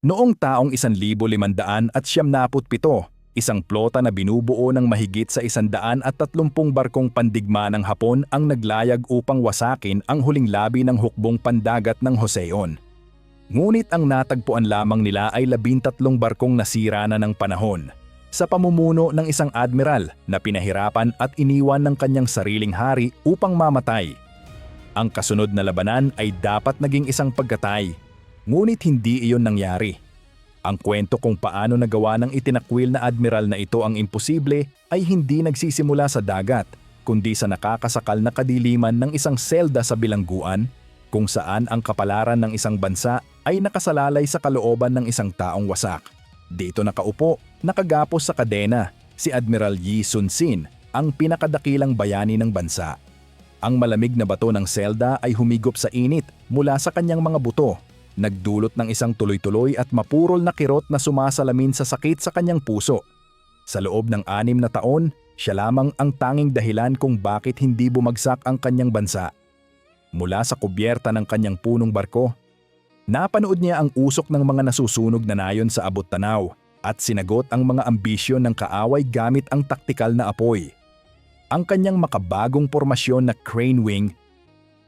Noong taong 1577, isang plota na binubuo ng mahigit sa 130 barkong pandigma ng Hapon ang naglayag upang wasakin ang huling labi ng hukbong pandagat ng Joseon. Ngunit ang natagpuan lamang nila ay 13 barkong nasira na ng panahon, sa pamumuno ng isang admiral na pinahirapan at iniwan ng kanyang sariling hari upang mamatay. Ang kasunod na labanan ay dapat naging isang pagkatay, ngunit hindi iyon nangyari. Ang kwento kung paano nagawa ng itinakwil na admiral na ito ang imposible ay hindi nagsisimula sa dagat, kundi sa nakakasakal na kadiliman ng isang selda sa bilangguan, kung saan ang kapalaran ng isang bansa ay nakasalalay sa kalooban ng isang taong wasak. Dito nakaupo, nakagapos sa kadena, si Admiral Yi Sun-sin, ang pinakadakilang bayani ng bansa. Ang malamig na bato ng selda ay humigop sa init mula sa kanyang mga buto, nagdulot ng isang tuloy-tuloy at mapurol na kirot na sumasalamin sa sakit sa kanyang puso. Sa loob ng 6 na taon, siya lamang ang tanging dahilan kung bakit hindi bumagsak ang kanyang bansa. Mula sa kubyerta ng kanyang punong barko, napanood niya ang usok ng mga nasusunog na nayon sa abot tanaw at sinagot ang mga ambisyon ng kaaway gamit ang taktikal na apoy. Ang kanyang makabagong pormasyon na Crane Wing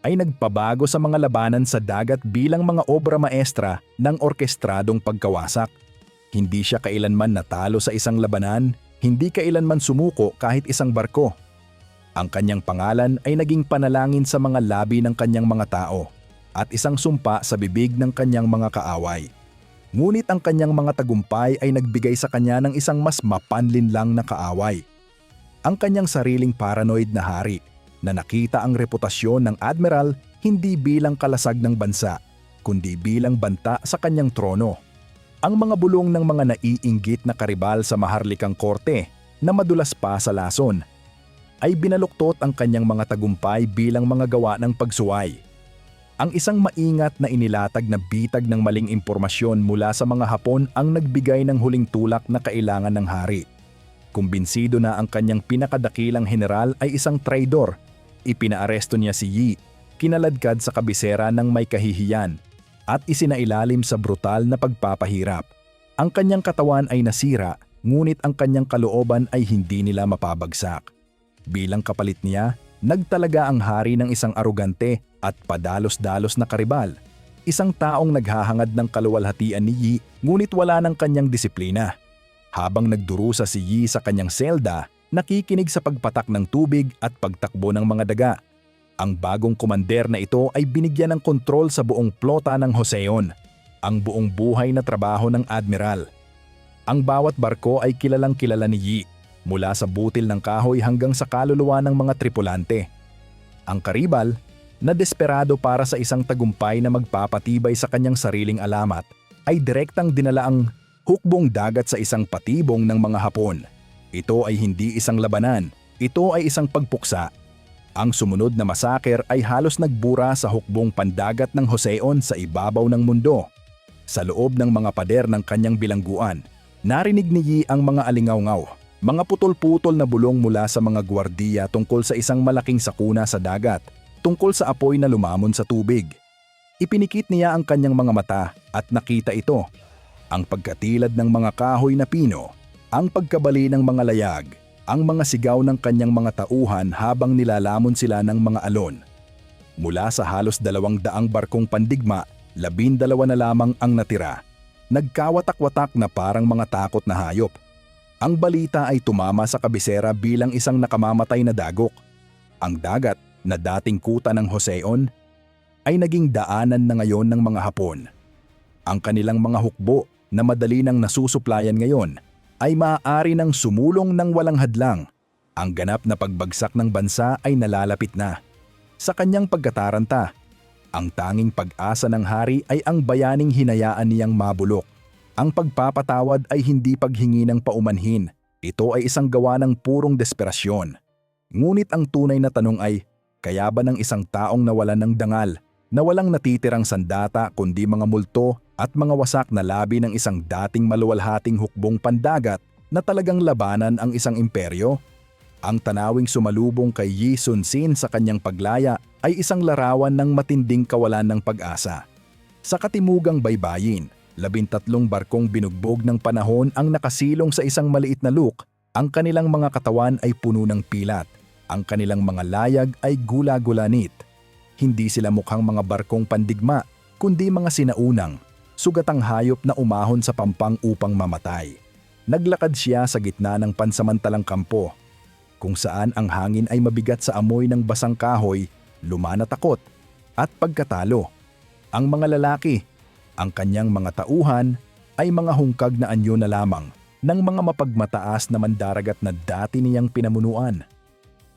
ay nagpabago sa mga labanan sa dagat bilang mga obra maestra ng orkestradong pagkawasak. Hindi siya kailanman natalo sa isang labanan, hindi kailanman sumuko kahit isang barko. Ang kanyang pangalan ay naging panalangin sa mga labi ng kanyang mga tao at isang sumpa sa bibig ng kanyang mga kaaway. Ngunit ang kanyang mga tagumpay ay nagbigay sa kanya ng isang mas mapanlinlang na kaaway. Ang kanyang sariling paranoid na hari na nakita ang reputasyon ng admiral hindi bilang kalasag ng bansa, kundi bilang banta sa kanyang trono. Ang mga bulong ng mga naiinggit na karibal sa maharlikang korte na madulas pa sa lason ay binaluktot ang kanyang mga tagumpay bilang mga gawa ng pagsuway. Ang isang maingat na inilatag na bitag ng maling impormasyon mula sa mga Hapon ang nagbigay ng huling tulak na kailangan ng hari. Kumbinsido na ang kanyang pinakadakilang general ay isang traidor, ipinaaresto niya si Yi, kinaladkad sa kabisera ng may kahihiyan, at isinailalim sa brutal na pagpapahirap. Ang kanyang katawan ay nasira, ngunit ang kanyang kalooban ay hindi nila mapabagsak. Bilang kapalit niya, nagtalaga ang hari ng isang arugante at padalos-dalos na karibal, isang taong naghahangad ng kaluwalhatian ni Yi ngunit wala ng kanyang disiplina. Habang nagdurusa si Yi sa kanyang selda, nakikinig sa pagpatak ng tubig at pagtakbo ng mga daga. Ang bagong komander na ito ay binigyan ng kontrol sa buong plota ng Joseon, ang buong buhay na trabaho ng admiral. Ang bawat barko ay kilalang kilala ni Yi, mula sa butil ng kahoy hanggang sa kaluluwa ng mga tripulante. Ang karibal, na desperado para sa isang tagumpay na magpapatibay sa kanyang sariling alamat, ay direktang dinala ang hukbong dagat sa isang patibong ng mga Hapon. Ito ay hindi isang labanan, ito ay isang pagpuksa. Ang sumunod na masaker ay halos nagbura sa hukbong pandagat ng Joseon sa ibabaw ng mundo. Sa loob ng mga pader ng kanyang bilangguan, narinig ni Yi ang mga alingaw-ngaw, mga putol-putol na bulong mula sa mga gwardiya tungkol sa isang malaking sakuna sa dagat, tungkol sa apoy na lumamon sa tubig. Ipinikit niya ang kanyang mga mata at nakita ito. Ang pagkatilad ng mga kahoy na pino, ang pagkabali ng mga layag, ang mga sigaw ng kanyang mga tauhan habang nilalamon sila ng mga alon. Mula sa halos 200 barkong pandigma, 12 na lamang ang natira. Nagkawatak-watak na parang mga takot na hayop. Ang balita ay tumama sa kabisera bilang isang nakamamatay na dagok. Ang dagat, na dating kuta ng Joseon, ay naging daanan na ngayon ng mga Hapon. Ang kanilang mga hukbo na madali nang nasusuplayan ngayon ay maaari nang sumulong ng walang hadlang. Ang ganap na pagbagsak ng bansa ay nalalapit na. Sa kanyang pagkataranta, ang tanging pag-asa ng hari ay ang bayaning hinayaan niyang mabulok. Ang pagpapatawad ay hindi paghingi ng paumanhin. Ito ay isang gawa ng purong desperasyon. Ngunit ang tunay na tanong ay, kaya ba ng isang taong nawalan ng dangal, na walang natitirang sandata kundi mga multo at mga wasak na labi ng isang dating maluwalhating hukbong pandagat na talagang labanan ang isang imperyo? Ang tanawing sumalubong kay Yi Sun-sin sa kanyang paglaya ay isang larawan ng matinding kawalan ng pag-asa. Sa katimugang baybayin, 13 barkong binugbog ng panahon ang nakasilong sa isang maliit na look. Ang kanilang mga katawan ay puno ng pilat. Ang kanilang mga layag ay gula-gulanit. Hindi sila mukhang mga barkong pandigma, kundi mga sinaunang, sugatang hayop na umahon sa pampang upang mamatay. Naglakad siya sa gitna ng pansamantalang kampo, kung saan ang hangin ay mabigat sa amoy ng basang kahoy, luma na takot, at pagkatalo. Ang mga lalaki, ang kanyang mga tauhan, ay mga hungkag na anyo na lamang ng mga mapagmataas na mandaragat na dati niyang pinamunuan.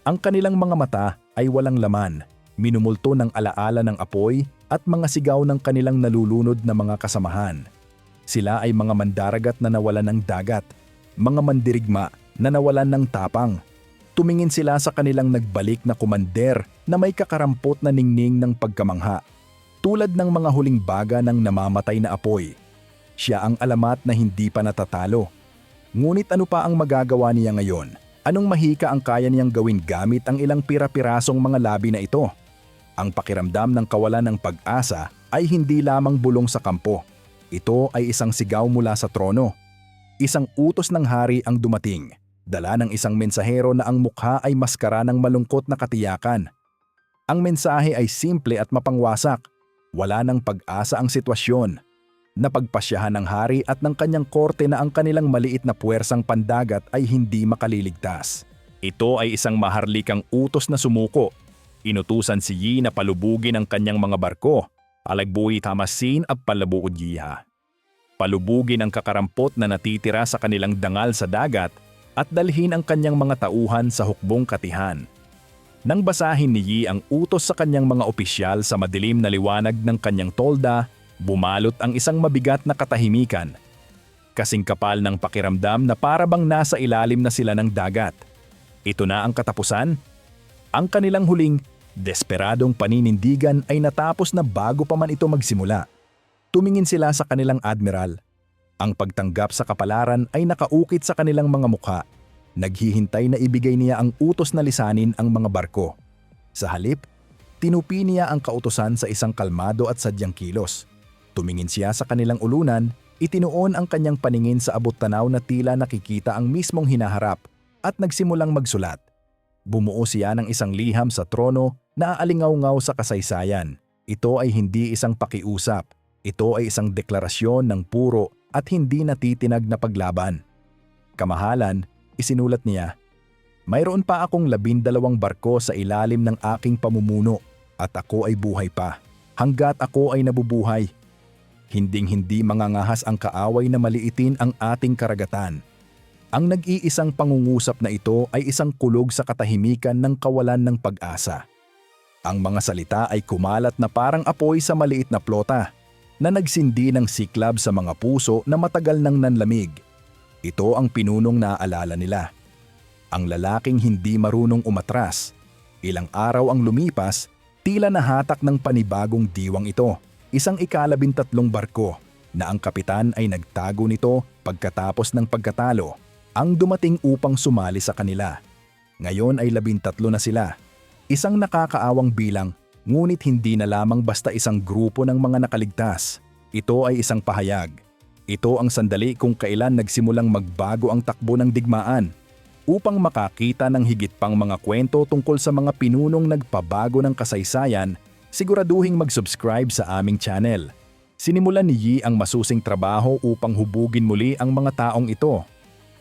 Ang kanilang mga mata ay walang laman, minumulto ng alaala ng apoy at mga sigaw ng kanilang nalulunod na mga kasamahan. Sila ay mga mandaragat na nawalan ng dagat, mga mandirigma na nawalan ng tapang. Tumingin sila sa kanilang nagbalik na kumander na may kakarampot na ningning ng pagkamangha, tulad ng mga huling baga ng namamatay na apoy. Siya ang alamat na hindi pa natatalo. Ngunit ano pa ang magagawa niya ngayon? Anong mahika ang kaya niyang gawin gamit ang ilang pira-pirasong mga labi na ito? Ang pakiramdam ng kawalan ng pag-asa ay hindi lamang bulong sa kampo. Ito ay isang sigaw mula sa trono. Isang utos ng hari ang dumating, dala ng isang mensahero na ang mukha ay maskara ng malungkot na katiyakan. Ang mensahe ay simple at mapangwasak. Wala ng pag-asa ang sitwasyon. Napagpasyahan ng hari at ng kanyang korte na ang kanilang maliit na puwersang pandagat ay hindi makaliligtas. Ito ay isang maharlikang utos na sumuko. Inutusan si Yi na palubugin ang kanyang mga barko, alagbuhi tamasin at palabuod yiha. Palubugin ang kakarampot na natitira sa kanilang dangal sa dagat at dalhin ang kanyang mga tauhan sa hukbong katihan. Nang basahin ni Yi ang utos sa kanyang mga opisyal sa madilim na liwanag ng kanyang tolda, bumalot ang isang mabigat na katahimikan. Kasing kapal ng pakiramdam na para bang nasa ilalim na sila ng dagat. Ito na ang katapusan? Ang kanilang huling, desperadong paninindigan ay natapos na bago pa man ito magsimula. Tumingin sila sa kanilang admiral. Ang pagtanggap sa kapalaran ay nakaukit sa kanilang mga mukha. Naghihintay na ibigay niya ang utos na lisanin ang mga barko. Sa halip, tinupi niya ang kautusan sa isang kalmado at sadyang kilos. Tumingin siya sa kanilang ulunan, itinuon ang kanyang paningin sa abot-tanaw na tila nakikita ang mismong hinaharap at nagsimulang magsulat. Bumuo siya ng isang liham sa trono na aalingaw-ngaw sa kasaysayan. Ito ay hindi isang pakiusap. Ito ay isang deklarasyon ng puro at hindi natitinag na paglaban. Kamahalan, isinulat niya, "Mayroon pa akong 12 barko sa ilalim ng aking pamumuno at ako ay buhay pa. Hanggat ako ay nabubuhay. Hinding-hindi mangangahas ang kaaway na maliitin ang ating karagatan." Ang nag-iisang pangungusap na ito ay isang kulog sa katahimikan ng kawalan ng pag-asa. Ang mga salita ay kumalat na parang apoy sa maliit na plota, na nagsindi ng siklab sa mga puso na matagal nang nanlamig. Ito ang pinunong naaalala nila. Ang lalaking hindi marunong umatras. Ilang araw ang lumipas, tila nahatak ng panibagong diwang ito. Isang ika-13 barko na ang kapitan ay nagtago nito pagkatapos ng pagkatalo ang dumating upang sumali sa kanila. Ngayon ay 13 na sila. Isang nakakaawang bilang, ngunit hindi na lamang basta isang grupo ng mga nakaligtas. Ito ay isang pahayag. Ito ang sandali kung kailan nagsimulang magbago ang takbo ng digmaan. Upang makakita ng higit pang mga kwento tungkol sa mga pinunong nagpabago ng kasaysayan, siguraduhing mag-subscribe sa aming channel. Sinimulan ni Yi ang masusing trabaho upang hubugin muli ang mga taong ito.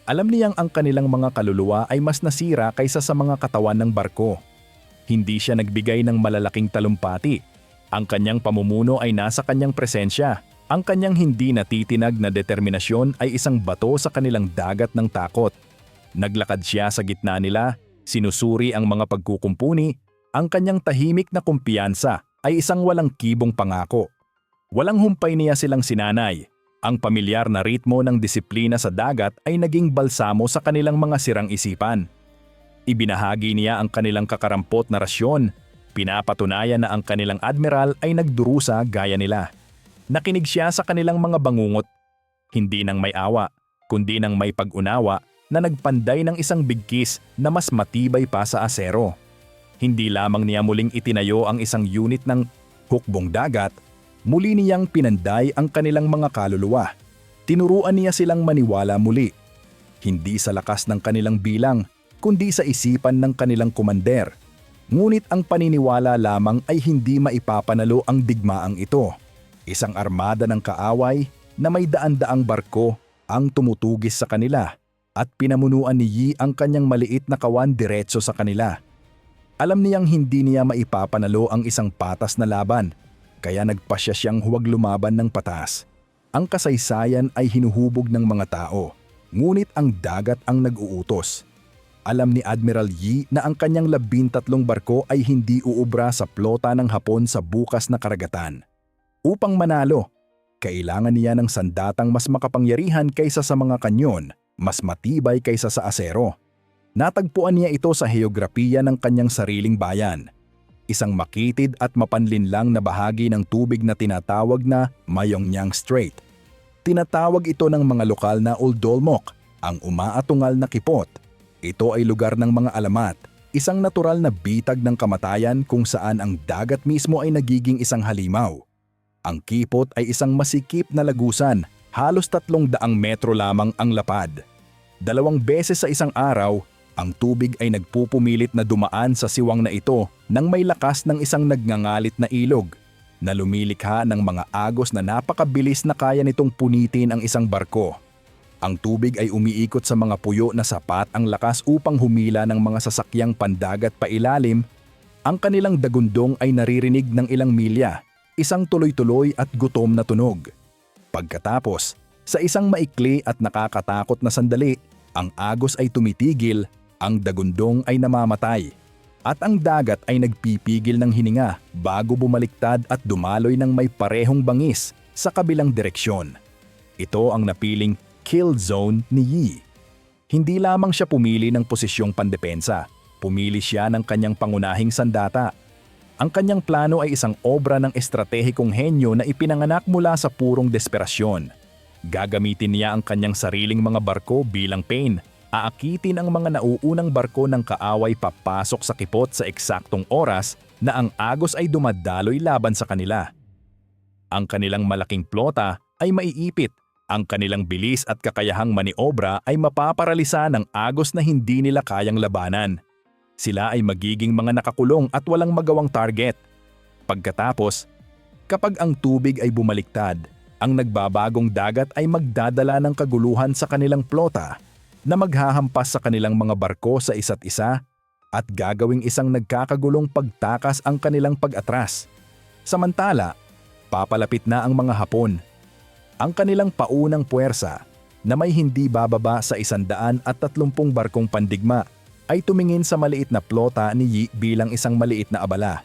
Alam niyang ang kanilang mga kaluluwa ay mas nasira kaysa sa mga katawan ng barko. Hindi siya nagbigay ng malalaking talumpati. Ang kanyang pamumuno ay nasa kanyang presensya. Ang kanyang hindi natitinag na determinasyon ay isang bato sa kanilang dagat ng takot. Naglakad siya sa gitna nila, sinusuri ang mga pagkukumpuni. Ang kanyang tahimik na kumpiyansa ay isang walang kibong pangako. Walang humpay niya silang sinanay. Ang pamilyar na ritmo ng disiplina sa dagat ay naging balsamo sa kanilang mga sirang isipan. Ibinahagi niya ang kanilang kakarampot na rasyon. Pinapatunayan na ang kanilang admiral ay nagdurusa gaya nila. Nakinig siya sa kanilang mga bangungot. Hindi nang may awa, kundi nang may pag-unawa na nagpanday ng isang bigkis na mas matibay pa sa asero. Hindi lamang niya muling itinayo ang isang unit ng hukbong dagat, Muli niyang pinanday ang kanilang mga kaluluwa. Tinuruan niya silang maniwala muli. Hindi sa lakas ng kanilang bilang, kundi sa isipan ng kanilang komander. Ngunit ang paniniwala lamang ay hindi maipapanalo ang digmaang ito. Isang armada ng kaaway na may daan-daang barko ang tumutugis sa kanila at pinamunuan ni Yi ang kanyang maliit na kawan diretso sa kanila. Alam niyang hindi niya maipapanalo ang isang patas na laban, kaya nagpasya siyang huwag lumaban ng patas. Ang kasaysayan ay hinuhubog ng mga tao, ngunit ang dagat ang nag-uutos. Alam ni Admiral Yi na ang kanyang 13 barko ay hindi uubra sa plota ng Hapon sa bukas na karagatan. Upang manalo, kailangan niya ng sandatang mas makapangyarihan kaysa sa mga kanyon, mas matibay kaysa sa asero. Natagpuan niya ito sa heograpiya ng kanyang sariling bayan. Isang makitid at mapanlinlang na bahagi ng tubig na tinatawag na Mayongyang Strait. Tinatawag ito ng mga lokal na Uldolmok, ang umaatungal na kipot. Ito ay lugar ng mga alamat, isang natural na bitag ng kamatayan kung saan ang dagat mismo ay nagiging isang halimaw. Ang kipot ay isang masikip na lagusan, halos 300 metro lamang ang lapad. 2 beses sa isang araw, ang tubig ay nagpupumilit na dumaan sa siwang na ito nang may lakas ng isang nagngangalit na ilog na lumilikha ng mga agos na napakabilis na kaya nitong punitin ang isang barko. Ang tubig ay umiikot sa mga puyo na sapat ang lakas upang humila ng mga sasakyang pandagat pailalim. Ang kanilang dagundong ay naririnig ng ilang milya, isang tuloy-tuloy at gutom na tunog. Pagkatapos, sa isang maikli at nakakatakot na sandali, ang agos ay tumitigil, ang dagundong ay namamatay, at ang dagat ay nagpipigil ng hininga bago bumaliktad at dumaloy ng may parehong bangis sa kabilang direksyon. Ito ang napiling kill zone ni Yi. Hindi lamang siya pumili ng posisyong pandepensa, pumili siya ng kanyang pangunahing sandata. Ang kanyang plano ay isang obra ng estratehikong henyo na ipinanganak mula sa purong desperasyon. Gagamitin niya ang kanyang sariling mga barko bilang pain. Aakitin ang mga nauunang barko ng kaaway papasok sa kipot sa eksaktong oras na ang agos ay dumadaloy laban sa kanila. Ang kanilang malaking plota ay maiipit, ang kanilang bilis at kakayahang maniobra ay mapaparalisa ng agos na hindi nila kayang labanan. Sila ay magiging mga nakakulong at walang magawang target. Pagkatapos, kapag ang tubig ay bumaliktad, ang nagbabagong dagat ay magdadala ng kaguluhan sa kanilang plota na maghahampas sa kanilang mga barko sa isa't isa at gagawing isang nagkakagulong pagtakas ang kanilang pag-atras. Samantala, papalapit na ang mga Hapon. Ang kanilang paunang puwersa na may hindi bababa sa 130 barkong pandigma ay tumingin sa maliit na plota ni Yi bilang isang maliit na abala.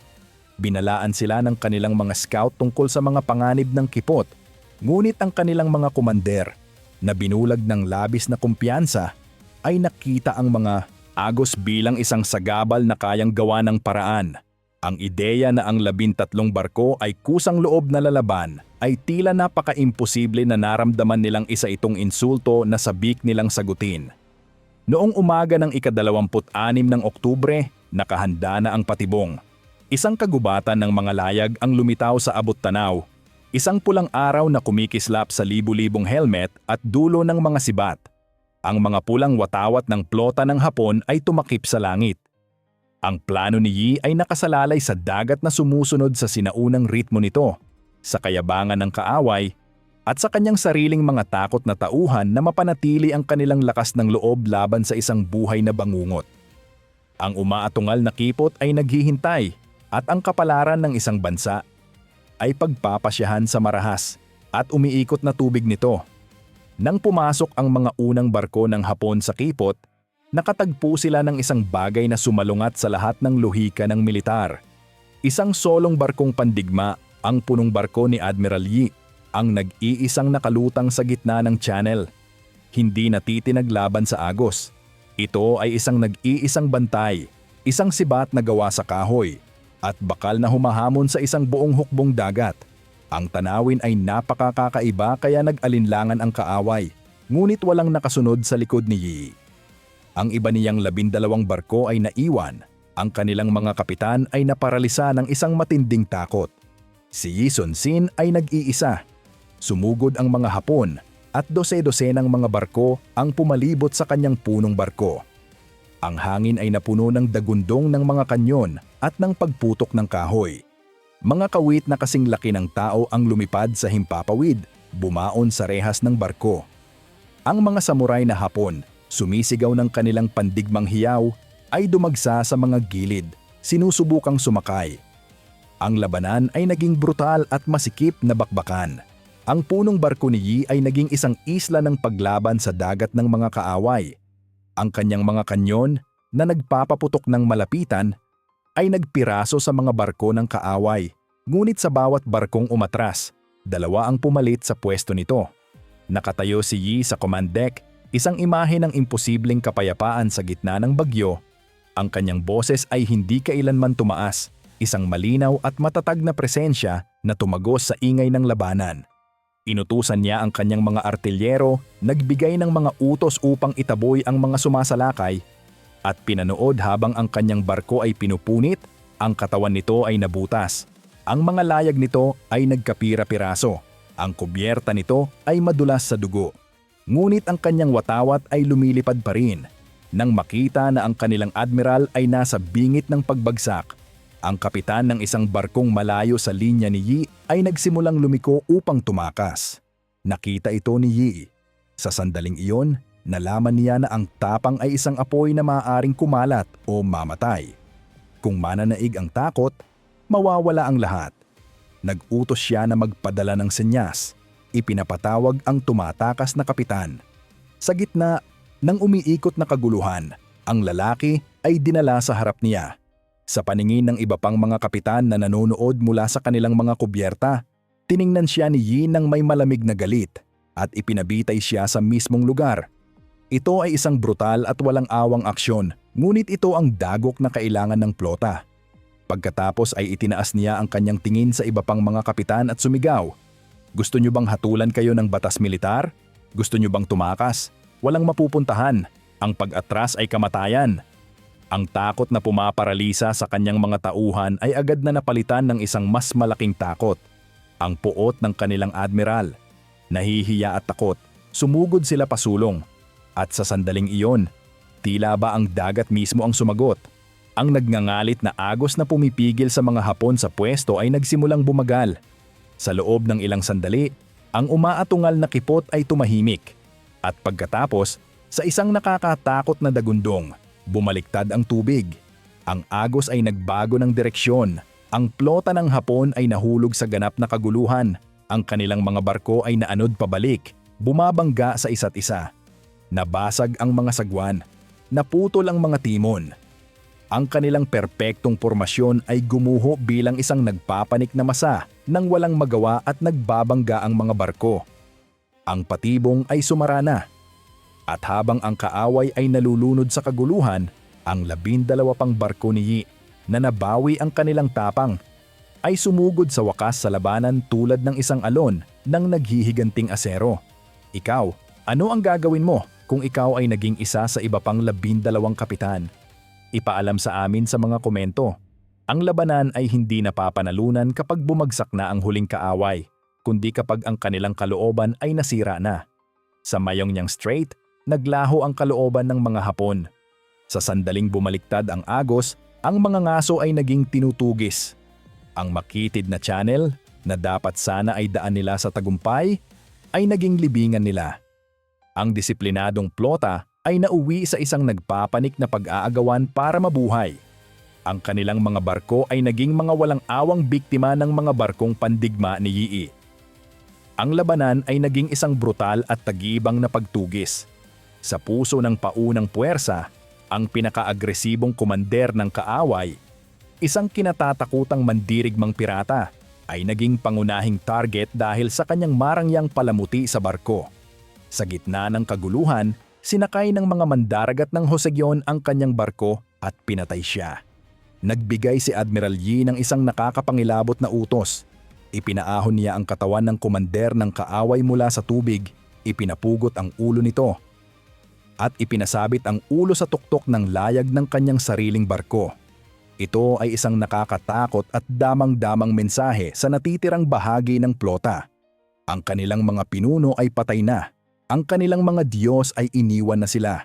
Binalaan sila ng kanilang mga scout tungkol sa mga panganib ng kipot, ngunit ang kanilang mga komander na binulag ng labis na kumpiyansa ay nakita ang mga agos bilang isang sagabal na kayang gawa ng paraan. Ang ideya na ang 13 barko ay kusang loob na lalaban ay tila napaka-imposible na naramdaman nilang isa itong insulto na sabik nilang sagutin. Noong umaga ng ika-26 ng Oktubre, nakahanda na ang patibong. Isang kagubatan ng mga layag ang lumitaw sa abot-tanaw. Isang pulang araw na kumikislap sa libu-libong helmet at dulo ng mga sibat. Ang mga pulang watawat ng plota ng Hapon ay tumakip sa langit. Ang plano ni Yi ay nakasalalay sa dagat na sumusunod sa sinaunang ritmo nito, sa kayabangan ng kaaway, at sa kanyang sariling mga takot na tauhan na mapanatili ang kanilang lakas ng loob laban sa isang buhay na bangungot. Ang umaatungal na kipot ay naghihintay, at ang kapalaran ng isang bansa ay pagpapasyahan sa marahas at umiikot na tubig nito. Nang pumasok ang mga unang barko ng Hapon sa kipot, nakatagpo sila ng isang bagay na sumalungat sa lahat ng lohika ng militar. Isang solong barkong pandigma, ang punong barko ni Admiral Yi, ang nag-iisang nakalutang sa gitna ng channel. Hindi natitinag laban sa agos. Ito ay isang nag-iisang bantay, isang sibat na gawa sa kahoy, at bakal na humahamon sa isang buong hukbong dagat. Ang tanawin ay napakakaiba kaya nag-alinlangan ang kaaway, ngunit walang nakasunod sa likod ni Yi. Ang iba niyang 12 barko ay naiwan, ang kanilang mga kapitan ay naparalisa ng isang matinding takot. Si Yi Sun-sin ay nag-iisa. Sumugod ang mga Hapon at dose-dosenang mga barko ang pumalibot sa kanyang punong barko. Ang hangin ay napuno ng dagundong ng mga kanyon at ng pagputok ng kahoy. Mga kawit na kasing laki ng tao ang lumipad sa himpapawid, bumaon sa rehas ng barko. Ang mga samuray na Hapon, sumisigaw ng kanilang pandigmang hiyaw, ay dumagsa sa mga gilid, sinusubukang sumakay. Ang labanan ay naging brutal at masikip na bakbakan. Ang punong barko ni Yi ay naging isang isla ng paglaban sa dagat ng mga kaaway. Ang kanyang mga kanyon na nagpapaputok ng malapitan ay nagpiraso sa mga barko ng kaaway. Ngunit sa bawat barkong umatras, dalawa ang pumalit sa pwesto nito. Nakatayo si Yi sa command deck, isang imahe ng imposibleng kapayapaan sa gitna ng bagyo. Ang kanyang boses ay hindi kailanman tumaas, isang malinaw at matatag na presensya na tumagos sa ingay ng labanan. Inutusan niya ang kanyang mga artilyero, nagbigay ng mga utos upang itaboy ang mga sumasalakay, at pinanood habang ang kanyang barko ay pinupunit, ang katawan nito ay nabutas. Ang mga layag nito ay nagkapira-piraso, ang kubyerta nito ay madulas sa dugo. Ngunit ang kanyang watawat ay lumilipad pa rin. Nang makita na ang kanilang admiral ay nasa bingit ng pagbagsak, ang kapitan ng isang barkong malayo sa linya ni Yi ay nagsimulang lumiko upang tumakas. Nakita ito ni Yi. Sa sandaling iyon, nalaman niya na ang tapang ay isang apoy na maaaring kumalat o mamatay. Kung mananaig ang takot, mawawala ang lahat. Nag-utos siya na magpadala ng senyas. Ipinapatawag ang tumatakas na kapitan. Sa gitna ng umiikot na kaguluhan, ang lalaki ay dinala sa harap niya. Sa paningin ng iba pang mga kapitan na nanonood mula sa kanilang mga kubyerta, tiningnan siya ni Yi ng may malamig na galit at ipinabitay siya sa mismong lugar. Ito ay isang brutal at walang awang aksyon, ngunit ito ang dagok na kailangan ng plota. Pagkatapos ay itinaas niya ang kanyang tingin sa iba pang mga kapitan at sumigaw. Gusto niyo bang hatulan kayo ng batas militar? Gusto niyo bang tumakas? Walang mapupuntahan. Ang pag-atras ay kamatayan. Ang takot na pumaparalisa sa kanyang mga tauhan ay agad na napalitan ng isang mas malaking takot. Ang puot ng kanilang admiral. Nahihiya at takot, sumugod sila pasulong. At sa sandaling iyon, tila ba ang dagat mismo ang sumagot. Ang nagngangalit na agos na pumipigil sa mga Hapon sa pwesto ay nagsimulang bumagal. Sa loob ng ilang sandali, ang umaatungal na kipot ay tumahimik. At pagkatapos, sa isang nakakatakot na dagundong, bumaliktad ang tubig. Ang agos ay nagbago ng direksyon. Ang plota ng Hapon ay nahulog sa ganap na kaguluhan. Ang kanilang mga barko ay naanod pabalik, bumabangga sa isa't isa. Nabasag ang mga sagwan. Naputol ang mga timon. Ang kanilang perpektong pormasyon ay gumuho bilang isang nagpapanik na masa nang walang magawa at nagbabangga ang mga barko. Ang patibong ay sumara na. At habang ang kaaway ay nalulunod sa kaguluhan, ang 12 pang barko ni Yi na nabawi ang kanilang tapang ay sumugod sa wakas sa labanan tulad ng isang alon ng naghihiganting asero. Ikaw, ano ang gagawin mo kung ikaw ay naging isa sa iba pang 12 kapitan? Ipaalam sa amin sa mga komento. Ang labanan ay hindi napapanalunan kapag bumagsak na ang huling kaaway, kundi kapag ang kanilang kalooban ay nasira na. Sa Mayongyang Strait, naglaho ang kalooban ng mga Hapon. Sa sandaling bumaliktad ang agos, ang mga ngaso ay naging tinutugis. Ang makitid na channel, na dapat sana ay daan nila sa tagumpay, ay naging libingan nila. Ang disiplinadong plota ay nauwi sa isang nagpapanik na pag-aagawan para mabuhay. Ang kanilang mga barko ay naging mga walang awang biktima ng mga barkong pandigma ni Yi. Ang labanan ay naging isang brutal at tagibang na pagtugis. Sa puso ng paunang puwersa, ang pinaka-agresibong komander ng kaaway, isang kinatatakutang mandirigmang pirata, ay naging pangunahing target dahil sa kanyang marangyang palamuti sa barko. Sa gitna ng kaguluhan, sinakay ng mga mandaragat ng Joseon ang kanyang barko at pinatay siya. Nagbigay si Admiral Yi ng isang nakakapangilabot na utos. Ipinaahon niya ang katawan ng komander ng kaaway mula sa tubig, ipinapugot ang ulo nito, at ipinasabit ang ulo sa tuktok ng layag ng kanyang sariling barko. Ito ay isang nakakatakot at damang-damang mensahe sa natitirang bahagi ng plota. Ang kanilang mga pinuno ay patay na. Ang kanilang mga Diyos ay iniwan na sila.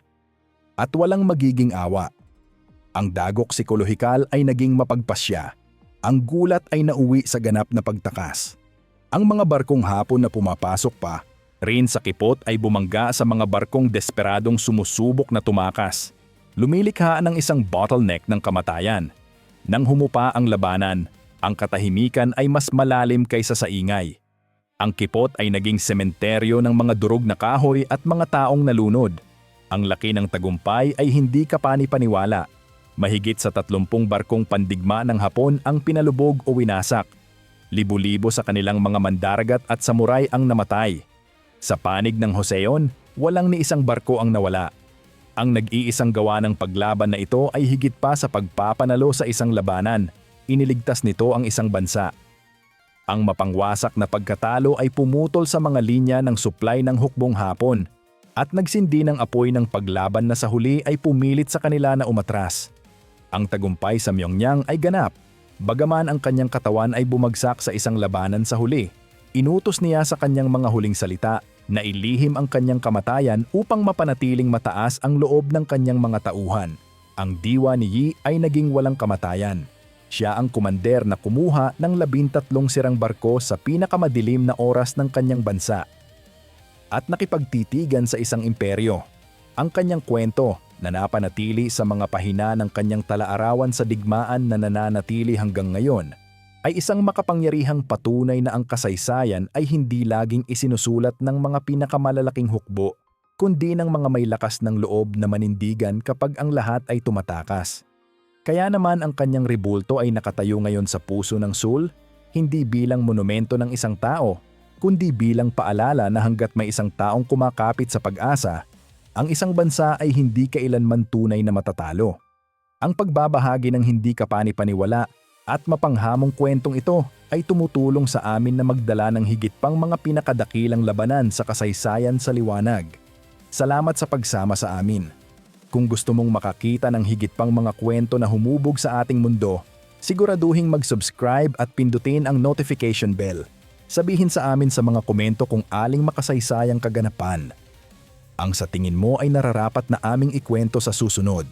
At walang magiging awa. Ang dagok psikolohikal ay naging mapagpasya. Ang gulat ay nauwi sa ganap na pagtakas. Ang mga barkong hapon na pumapasok pa, rin sa kipot ay bumangga sa mga barkong desperadong sumusubok na tumakas. Lumilikha ng isang bottleneck ng kamatayan. Nang humupa ang labanan, ang katahimikan ay mas malalim kaysa sa ingay. Ang kipot ay naging sementeryo ng mga durog na kahoy at mga taong nalunod. Ang laki ng tagumpay ay hindi kapani-paniwala. Mahigit sa 30 barkong pandigma ng Hapon ang pinalubog o winasak. Libo-libo sa kanilang mga mandaragat at samuray ang namatay. Sa panig ng Joseon, walang ni isang barko ang nawala. Ang nag-iisang gawa ng paglaban na ito ay higit pa sa pagpapanalo sa isang labanan. Iniligtas nito ang isang bansa. Ang mapangwasak na pagkatalo ay pumutol sa mga linya ng supply ng hukbong Hapon at nagsindi ng apoy ng paglaban na sa huli ay pumilit sa kanila na umatras. Ang tagumpay sa Myeongyang ay ganap. Bagaman ang kanyang katawan ay bumagsak sa isang labanan sa huli, inutos niya sa kanyang mga huling salita na ilihim ang kanyang kamatayan upang mapanatiling mataas ang loob ng kanyang mga tauhan. Ang diwa ni Yi ay naging walang kamatayan. Siya ang kumander na kumuha ng 13 sirang barko sa pinakamadilim na oras ng kanyang bansa. At nakipagtitigan sa isang imperyo. Ang kanyang kwento na napanatili sa mga pahina ng kanyang talaarawan sa digmaan na nananatili hanggang ngayon ay isang makapangyarihang patunay na ang kasaysayan ay hindi laging isinusulat ng mga pinakamalalaking hukbo, kundi ng mga may lakas ng loob na manindigan kapag ang lahat ay tumatakas. Kaya naman ang kanyang rebulto ay nakatayo ngayon sa puso ng Seoul, hindi bilang monumento ng isang tao, kundi bilang paalala na hanggat may isang taong kumakapit sa pag-asa, ang isang bansa ay hindi kailanman tunay na matatalo. Ang pagbabahagi ng hindi kapani-paniwala at mapanghamong kwentong ito ay tumutulong sa amin na magdala ng higit pang mga pinakadakilang labanan sa kasaysayan sa liwanag. Salamat sa pagsama sa amin. Kung gusto mong makakita ng higit pang mga kwento na humubog sa ating mundo, siguraduhing mag-subscribe at pindutin ang notification bell. Sabihin sa amin sa mga komento kung aling makasaysayang kaganapan ang sa tingin mo ay nararapat na aming ikwento sa susunod.